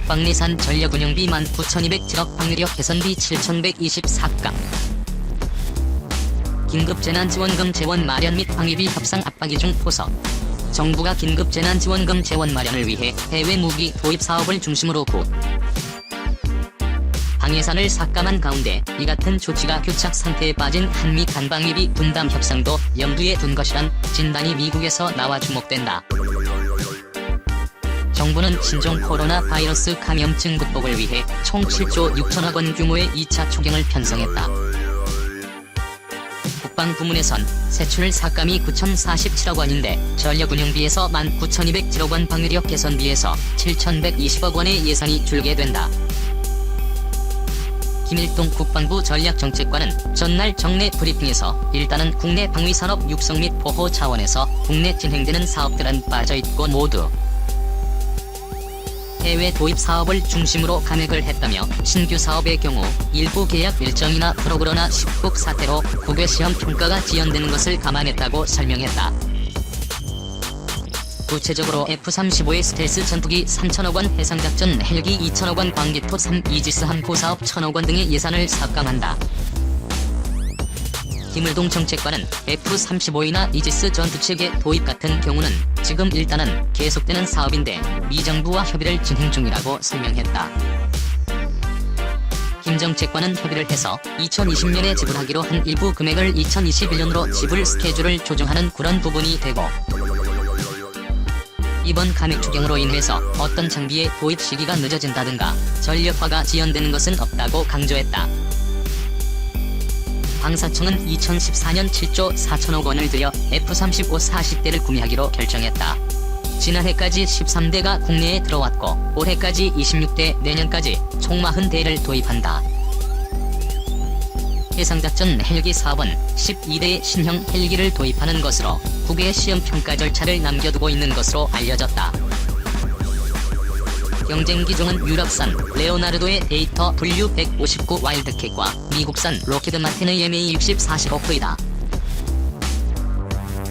국방 예산 전력 운영비 19,207억 방위력 개선비 7,124강. 긴급재난지원금 재원 마련 및 방위비 협상 압박이 중 포석. 정부가 긴급재난지원금 재원 마련을 위해 해외 무기 도입 사업을 중심으로 방예산을 삭감한 가운데 이 같은 조치가 교착 상태에 빠진 한미 간방위비 분담 협상도 염두에 둔 것이란 진단이 미국에서 나와 주목된다. 정부는 신종 코로나 바이러스 감염증 극복을 위해 총 7조 6천억 원 규모의 2차 초경을 편성했다. 국방부문에선 세출 삭감이 9,047억 원인데 전력 운영비에서 19,207억 원 방위력 개선비에서 7,120억 원의 예산이 줄게 된다. 김일동 국방부 전략정책관은 전날 정례 브리핑에서 일단은 국내 방위산업 육성 및 보호 차원에서 국내 진행되는 사업들은 빠져있고 모두 해외 도입 사업을 중심으로 감액을 했다며 신규 사업의 경우 일부 계약 일정이나 프로그러나 십국 사태로 국외 시험 평가가 지연되는 것을 감안했다고 설명했다. 구체적으로 F-35의 스텔스 전투기 3천억 원, 해상작전 헬기 2천억 원, 광기토 3 이지스 함구 사업 1천억 원 등의 예산을 삭감한다. 김일동 정책관은 F-35이나 이지스 전투체계 도입 같은 경우는 지금 일단은 계속되는 사업인데 미 정부와 협의를 진행 중이라고 설명했다. 김 정책관은 협의를 해서 2020년에 지불하기로 한 일부 금액을 2021년으로 지불 스케줄을 조정하는 그런 부분이 되고 이번 감액 추경으로 인해서 어떤 장비의 도입 시기가 늦어진다든가 전력화가 지연되는 것은 없다고 강조했다. 방사청은 2014년 7조 4천억 원을 들여 F-35 40대를 구매하기로 결정했다. 지난해까지 13대가 국내에 들어왔고 올해까지 26대, 내년까지 총 40대를 도입한다. 해상작전 헬기 사업은 12대의 신형 헬기를 도입하는 것으로 국외 시험 평가 절차를 남겨두고 있는 것으로 알려졌다. 경쟁 기종은 유럽산 레오나르도의 데이터 W159 와일드캣과 미국산 로키드 마틴의 MA60-45V다.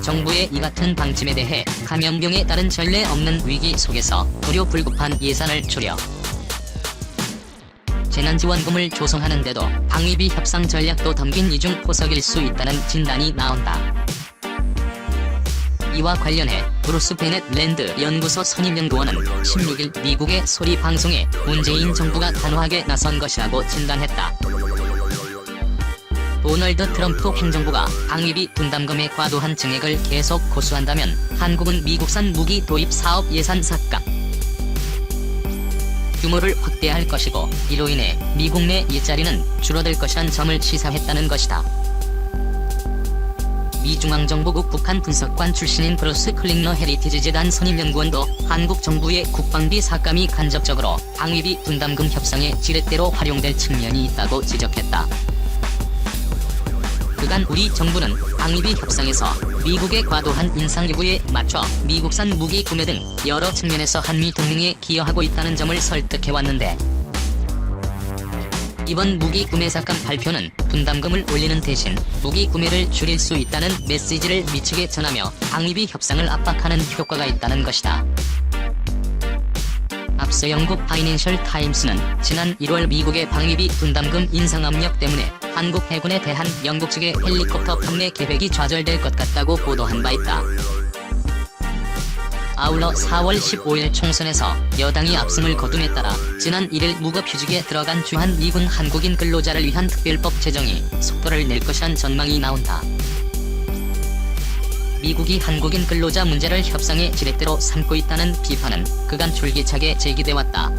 정부의 이 같은 방침에 대해 감염병에 따른 전례 없는 위기 속에서 불효불급한 예산을 줄여 재난지원금을 조성하는 데도 방위비 협상 전략도 담긴 이중 포석일 수 있다는 진단이 나온다. 이와 관련해 브루스 베넷 랜드 연구소 선임연구원은 16일 미국의 소리 방송에 문재인 정부가 단호하게 나선 것이라고 진단했다. 도널드 트럼프 행정부가 방위비 분담금의 과도한 증액을 계속 고수한다면 한국은 미국산 무기 도입 사업 예산 삭감 규모를 확대할 것이고 이로 인해 미국 내 일자리는 줄어들 것이란 점을 시사했다는 것이다. 미 중앙정보국 북한 분석관 출신인 브루스 클링러 헤리티지 재단 선임연구원도 한국 정부의 국방비 삭감이 간접적으로 방위비 분담금 협상의 지렛대로 활용될 측면이 있다고 지적했다. 그간 우리 정부는 방위비 협상에서 미국의 과도한 인상 요구에 맞춰 미국산 무기 구매 등 여러 측면에서 한미 동맹에 기여하고 있다는 점을 설득해왔는데 이번 무기 구매 삭감 발표는 분담금을 올리는 대신 무기 구매를 줄일 수 있다는 메시지를 미치게 전하며 방위비 협상을 압박하는 효과가 있다는 것이다. 앞서 영국 파이낸셜 타임스는 지난 1월 미국의 방위비 분담금 인상 압력 때문에 한국 해군에 대한 영국 측의 헬리콥터 판매 계획이 좌절될 것 같다고 보도한 바 있다. 아울러 4월 15일 총선에서 여당이 압승을 거둠에 따라 지난 1일 무급휴직에 들어간 주한 미군 한국인 근로자를 위한 특별법 제정이 속도를 낼 것이란 전망이 나온다. 미국이 한국인 근로자 문제를 협상의 지렛대로 삼고 있다는 비판은 그간 줄기차게 제기돼왔다.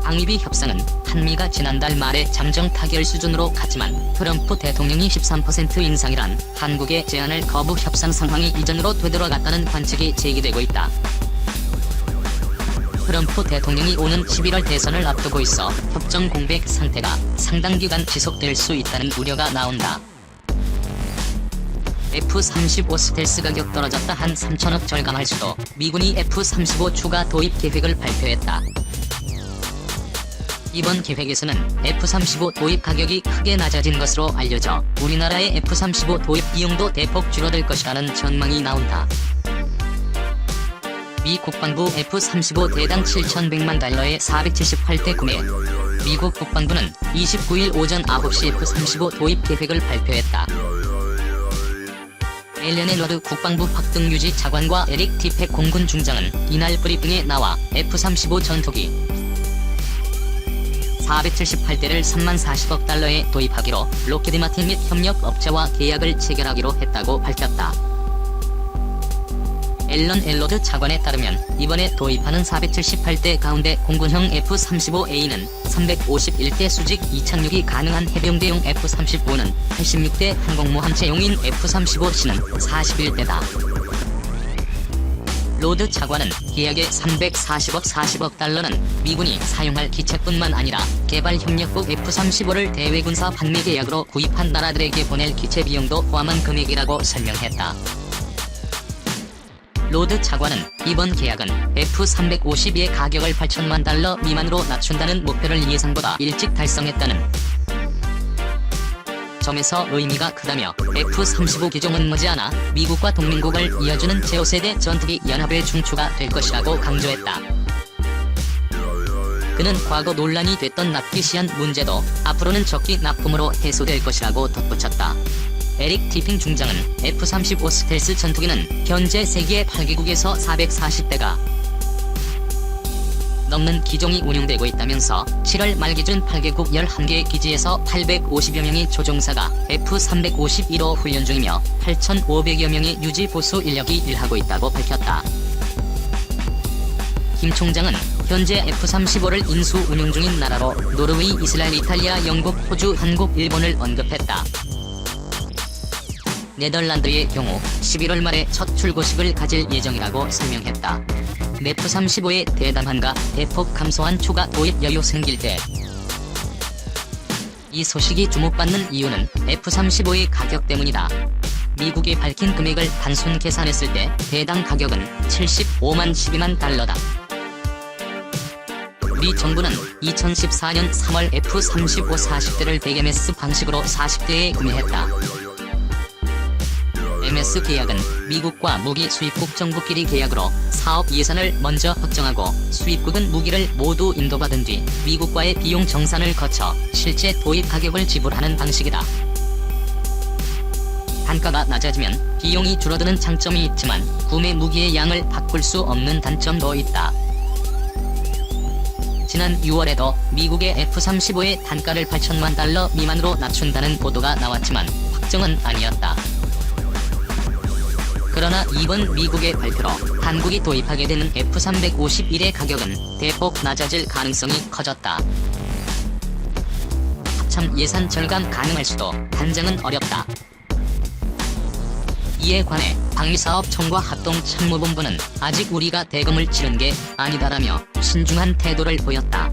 방위비 협상은 한미가 지난달 말에 잠정 타결 수준으로 갔지만 트럼프 대통령이 13% 인상이란 한국의 제안을 거부 협상 상황이 이전으로 되돌아갔다는 관측이 제기되고 있다. 트럼프 대통령이 오는 11월 대선을 앞두고 있어 협정 공백 상태가 상당 기간 지속될 수 있다는 우려가 나온다. F-35 스텔스 가격 떨어졌다 한 3천억 절감할 수도 미군이 F-35 추가 도입 계획을 발표했다. 이번 계획에서는 F-35 도입 가격이 크게 낮아진 것으로 알려져 우리나라의 F-35 도입 비용도 대폭 줄어들 것이라는 전망이 나온다. 미 국방부 F-35 대당 7,100만 달러에 478대 구매. 미국 국방부는 29일 오전 9시 F-35 도입 계획을 발표했다. 앨런 로드 국방부 박등유지 차관과 에릭 티펙 공군 중장은 이날 브리핑에 나와 F-35 전투기 478대를 3만 40억 달러에 도입하기로 록히드 마틴 및 협력 업체와 계약을 체결하기로 했다고 밝혔다. 앨런 엘로드 차관에 따르면 이번에 도입하는 478대 가운데 공군형 F-35A는 351대 수직 이착륙이 가능한 해병대용 F-35는 86대 항공모 함체용인 F-35C는 41대다. 로드 차관은 계약의 40억 달러는 미군이 사용할 기체뿐만 아니라 개발협력국 F-35를 대외군사 판매 계약으로 구입한 나라들에게 보낼 기체 비용도 포함한 금액이라고 설명했다. 로드 차관은 이번 계약은 F-350의 가격을 8천만 달러 미만으로 낮춘다는 목표를 예상보다 일찍 달성했다는 점에서 의미가 크다며 F-35 기종은 머지않아 미국과 동맹국을 이어주는 제5세대 전투기 연합의 중추가 될 것이라고 강조했다. 그는 과거 논란이 됐던 납기 시한 문제도 앞으로는 적기 납품으로 해소될 것이라고 덧붙였다. 에릭 티핑 중장은 F-35 스텔스 전투기는 현재 세계 8개국에서 440대가 넘는 기종이 운용되고 있다면서 7월 말 기준 8개국 11개 기지에서 850여 명의 조종사가 F-351호 훈련 중이며 8,500여 명의 유지 보수 인력이 일하고 있다고 밝혔다. 김 총장은 현재 F-35를 인수 운용 중인 나라로 노르웨이, 이스라엘, 이탈리아, 영국, 호주, 한국, 일본을 언급했다. 네덜란드의 경우 11월 말에 첫 출고식을 가질 예정이라고 설명했다. F-35의 대담함과 대폭 감소한 추가 도입 여유 생길 때 이 소식이 주목받는 이유는 F-35의 가격 때문이다. 미국이 밝힌 금액을 단순 계산했을 때 대당 가격은 75만 12만 달러다. 미 정부는 2014년 3월 F-35 40대를 대개매스 방식으로 40대에 구매했다. MS 계약은 미국과 무기 수입국 정부끼리 계약으로 사업 예산을 먼저 확정하고 수입국은 무기를 모두 인도받은 뒤 미국과의 비용 정산을 거쳐 실제 도입 가격을 지불하는 방식이다. 단가가 낮아지면 비용이 줄어드는 장점이 있지만 구매 무기의 양을 바꿀 수 없는 단점도 있다. 지난 6월에도 미국의 F-35의 단가를 8천만 달러 미만으로 낮춘다는 보도가 나왔지만 확정은 아니었다. 그러나 이번 미국의 발표로 한국이 도입하게 되는 F-351의 가격은 대폭 낮아질 가능성이 커졌다. 합참 예산 절감 가능할 수도 단정은 어렵다. 이에 관해 방위사업청과 합동참모본부는 아직 우리가 대금을 치른 게 아니다라며 신중한 태도를 보였다.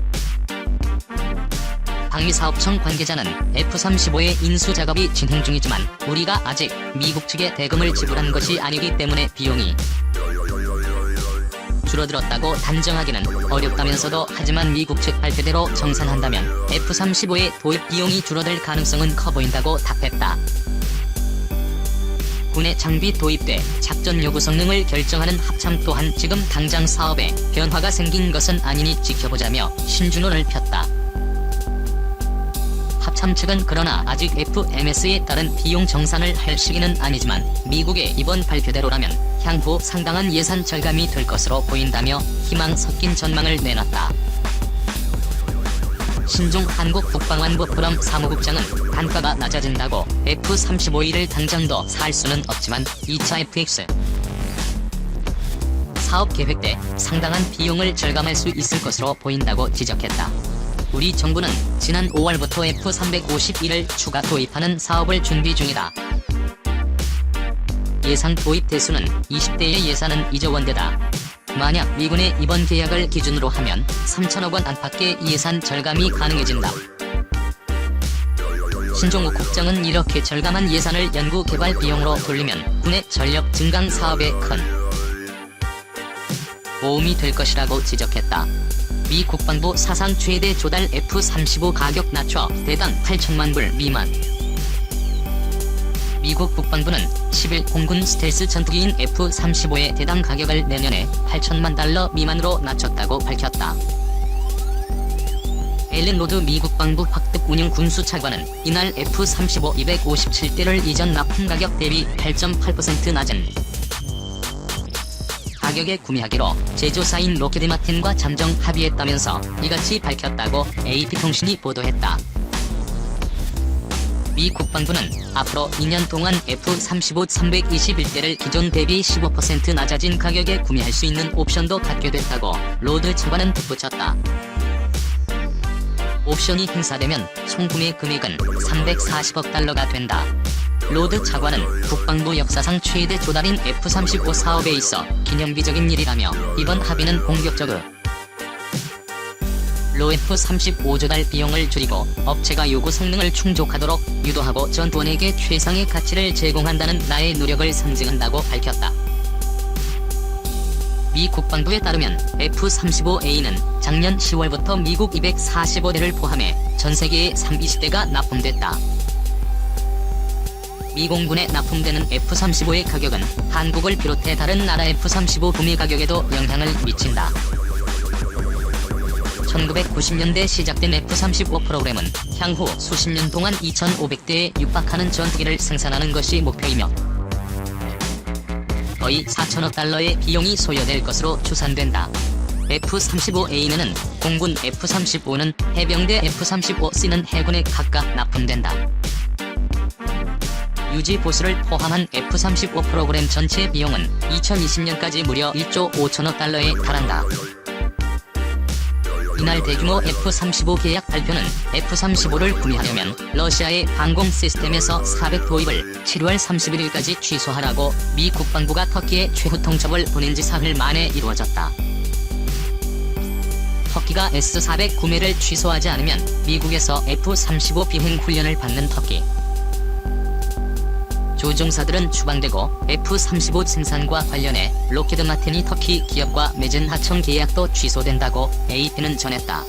방위사업청 관계자는 F-35의 인수 작업이 진행 중이지만 우리가 아직 미국 측에 대금을 지불한 것이 아니기 때문에 비용이 줄어들었다고 단정하기는 어렵다면서도 하지만 미국 측 발표대로 정산한다면 F-35의 도입 비용이 줄어들 가능성은 커 보인다고 답했다. 군의 장비 도입 때 작전 요구 성능을 결정하는 합참 또한 지금 당장 사업에 변화가 생긴 것은 아니니 지켜보자며 신준호를 폈다. 합참 측은 그러나 아직 FMS에 따른 비용 정산을 할 시기는 아니지만 미국의 이번 발표대로라면 향후 상당한 예산 절감이 될 것으로 보인다며 희망 섞인 전망을 내놨다. 신종 한국 국방안보 포럼 사무국장은 단가가 낮아진다고 F-35E를 당장도 살 수는 없지만 2차 FX 사업 계획 때 상당한 비용을 절감할 수 있을 것으로 보인다고 지적했다. 우리 정부는 지난 5월부터 F-351을 추가 도입하는 사업을 준비 중이다. 예상 도입 대수는 20대의 예산은 2조 원대다. 만약 미군의 이번 계약을 기준으로 하면 3천억 원 안팎의 예산 절감이 가능해진다. 신종욱 국장은 이렇게 절감한 예산을 연구 개발 비용으로 돌리면 군의 전력 증강 사업에 큰 도움이 될 것이라고 지적했다. 미 국방부 사상 최대 조달 F-35 가격 낮춰 대당 8천만 불 미만. 미국 국방부는 10일 공군 스텔스 전투기인 F-35의 대당 가격을 내년에 $8천만 미만으로 낮췄다고 밝혔다. 앨런 로드 미 국방부 확대 운용 군수차관은 이날 F-35 257대를 이전 납품 가격 대비 8.8% 낮은 가격에 구매하기로 제조사인 록히드 마틴과 잠정 합의했다면서 이같이 밝혔다고 AP통신이 보도했다. 미 국방부는 앞으로 2년 동안 F-35 321대를 기존 대비 15% 낮아진 가격에 구매할 수 있는 옵션도 갖게 됐다고 로드 차관은 덧붙였다. 옵션이 행사되면 총 구매 금액은 $340억 된다. 로드 차관은 국방부 역사상 최대 조달인 F-35 사업에 있어 기념비적인 일이라며 이번 합의는 본격적으로 F-35 조달 비용을 줄이고 업체가 요구 성능을 충족하도록 유도하고 전투원에게 최상의 가치를 제공한다는 나의 노력을 상징한다고 밝혔다. 미 국방부에 따르면 F-35A는 작년 10월부터 미국 245대를 포함해 전 세계에 320대가 납품됐다. 미 공군에 납품되는 F-35의 가격은 한국을 비롯해 다른 나라 F-35 구매 가격에도 영향을 미친다. 1990년대 시작된 F-35 프로그램은 향후 수십 년 동안 2,500대에 육박하는 전투기를 생산하는 것이 목표이며 거의 $4천억 비용이 소요될 것으로 추산된다. F-35A는 공군 F-35는 해병대 F-35C는 해군에 각각 납품된다. 유지 보수를 포함한 F-35 프로그램 전체 비용은 2020년까지 무려 1조 5천억 달러에 달한다. 이날 대규모 F-35 계약 발표는 F-35를 구매하려면 러시아의 항공 시스템에서 400 도입을 7월 31일까지 취소하라고 미 국방부가 터키에 최후 통첩을 보낸 지 사흘 만에 이루어졌다. 터키가 S-400 구매를 취소하지 않으면 미국에서 F-35 비행 훈련을 받는 터키 조종사들은 추방되고 F-35 생산과 관련해 록히드 마틴이 터키 기업과 맺은 하청 계약도 취소된다고 AP는 전했다.